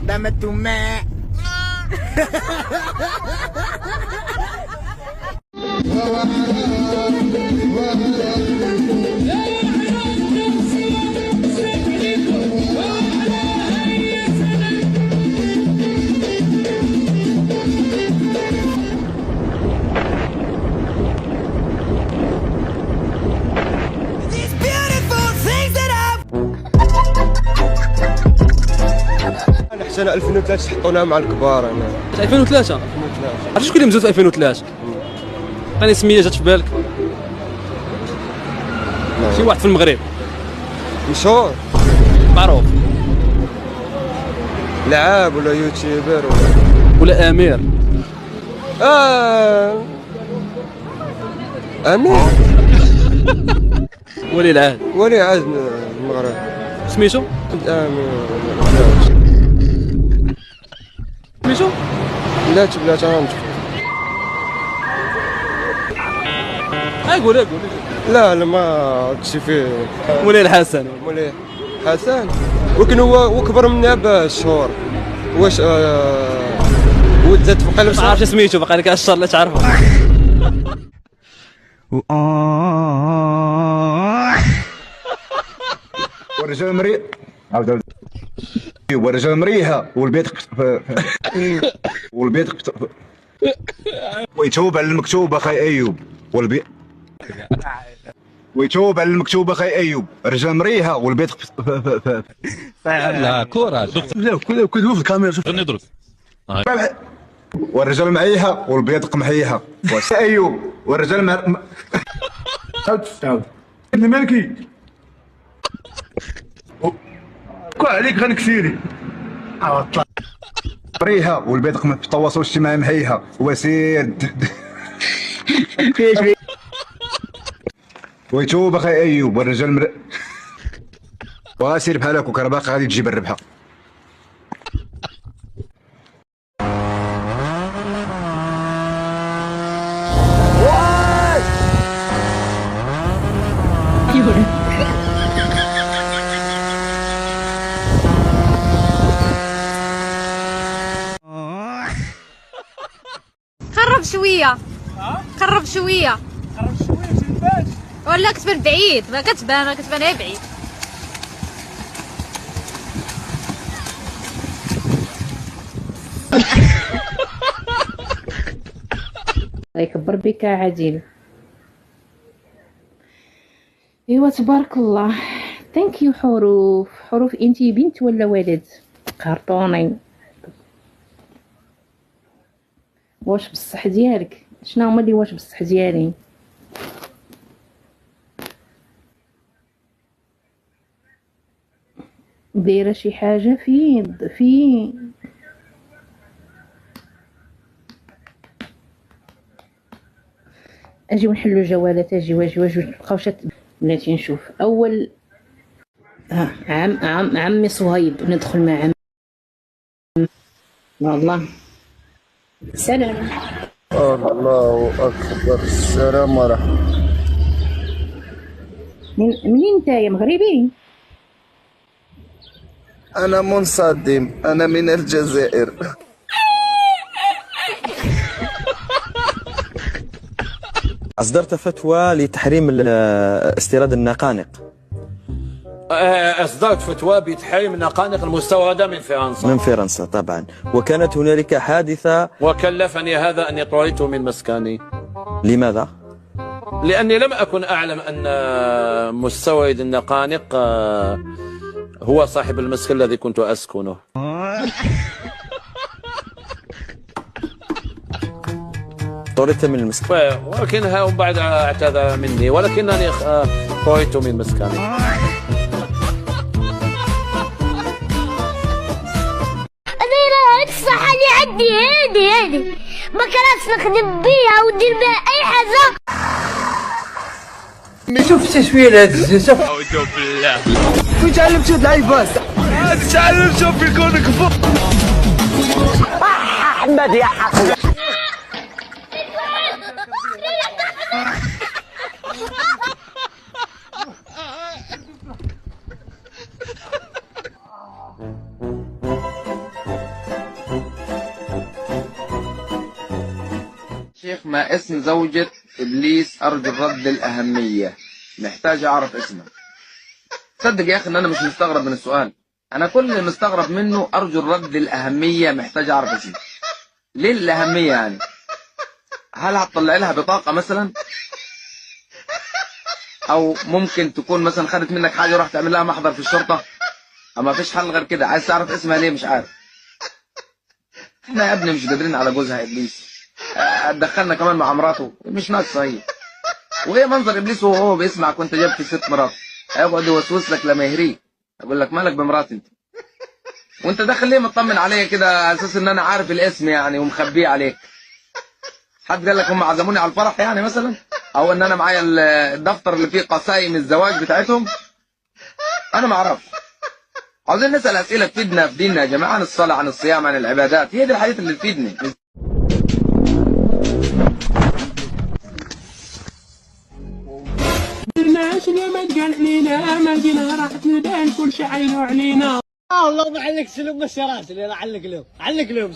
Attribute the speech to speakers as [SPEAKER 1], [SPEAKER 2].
[SPEAKER 1] دمت ماء.
[SPEAKER 2] احسن 2003 حطونا مع الكبار. انا
[SPEAKER 3] 2003 عرفتي شكون اللي مزوج في 2003؟ عطيني سميه جات في بالك. شي واحد في المغرب
[SPEAKER 2] مشهور
[SPEAKER 3] معروف،
[SPEAKER 2] لعاب ولا يوتيوبر
[SPEAKER 3] ولا امير.
[SPEAKER 2] امير
[SPEAKER 3] ولي العهد
[SPEAKER 2] ولي عهد المغرب
[SPEAKER 3] سميتو
[SPEAKER 2] امير.
[SPEAKER 3] سميتو
[SPEAKER 2] بلاتي انا نطق.
[SPEAKER 3] قول
[SPEAKER 2] لا ما كشي فيه.
[SPEAKER 3] مولاي الحسن.
[SPEAKER 2] مولاي حسن ولكن هو كبر منا بشهور. واش ولد زاد فوق
[SPEAKER 3] ما عرفتش سميتو، باقي لك الشهر لا تعرفو.
[SPEAKER 4] ورجال مريء ورجال مريها والبيت ويتوب على المكتوب اخي ايوب ويتوب على المكتوب اخي ايوب. رجال مريها والبيت
[SPEAKER 5] لا كورة كل في الكاميرا شوف نضرب
[SPEAKER 4] والرجال معيها والبيض قمحيها. ايوب والرجال تعاود الملكي كل عليك غنكسيري مريها والبيض قمح في التواصل الاجتماعي محيها وسير ويتوب اخي ايوب والرجال واسير بحالك وكرباق غادي تجيب الربحه.
[SPEAKER 6] قرب شويه قرب شويه ولا كتبان بعيد. ما كتبان غير بعيد.
[SPEAKER 7] الله يكبر بك عادل. ايوا تبارك الله. ثانك يو. حروف انتي بنت ولا ولد؟ كارطوني. واش بصح ديالك؟ شنو هما اللي واش بصح ديالي؟ دايره شي حاجه في اجيو نحلو جوالات. واش بقاوش بلاتي نشوف. اول عمي صهيب. ندخل مع عمي. والله سلام.
[SPEAKER 2] الله اكبر. السلام ورحمه.
[SPEAKER 7] منين نتايا؟ مغربي؟
[SPEAKER 2] انا منصدم، انا من الجزائر.
[SPEAKER 8] أصدرت فتوى لتحريم استيراد النقانق.
[SPEAKER 9] أصدرت فتوى بتحريم النقانق المستوردة من فرنسا
[SPEAKER 8] طبعا. وكانت هنالك حادثة
[SPEAKER 9] وكلفني هذا أني طردت من مسكني.
[SPEAKER 8] لماذا؟
[SPEAKER 9] لأني لم أكن أعلم أن مستورد النقانق هو صاحب المسكن الذي كنت أسكنه.
[SPEAKER 8] طردت من المسكن.
[SPEAKER 9] ولكنها بعد اعتذر مني، ولكنني طردت من مسكني.
[SPEAKER 6] الصحة اللي عندي هادي ما كانت نخدم بيها وندير بها اي حاجة.
[SPEAKER 1] شوف تشويل هاد الزيت. اعوذ بالله. وين تعلمت هاد العيبات؟ تعلمت في كونك فوق. احمد يا حقي. شيخ ما اسم زوجة إبليس أرجو الرد الأهمية، محتاج أعرف اسمها. صدق يا أخي إن أنا مش مستغرب من السؤال، أنا كل اللي مستغرب منه أرجو الرد الأهمية، محتاج أعرف اسمها. ليه الأهمية يعني؟ هل هتطلع لها بطاقة مثلا؟ أو ممكن تكون مثلا خدت منك حاجة وراح تعمل لها محضر في الشرطة؟ أما فيش حل غير كده. عايز تعرف اسمها ليه؟ مش عارف. احنا يا ابني مش قادرين على جوزها إبليس، دخلنا كمان مع مراته، مش ناقصة هي. وهي منظر إبليس وهو بيسمعك وأنت جايب في 6 مرات، هيقعد يوسوس لك لما يهريك، يقول لك مالك بمراتي أنت؟ وأنت داخل ليه مطمن عليا كده على أساس إن أنا عارف الاسم يعني ومخبيه عليك؟ حد قال لك هم عزموني على الفرح يعني مثلا؟ أو إن أنا معايا الدفتر اللي فيه قسائم الزواج بتاعتهم؟ أنا ما أعرفش. عاوزين نسأل أسئلة تفيدنا في ديننا يا جماعة، عن الصلاة، عن الصيام، عن العبادات، هي دي الحاجات اللي تفيدني.
[SPEAKER 10] الناس اللي ما تقال علينا ما جينا راح تدان كل شيء عينه علينا. الله ما عليك سلوك بس يا راس اللي علق لهم، علق لهم.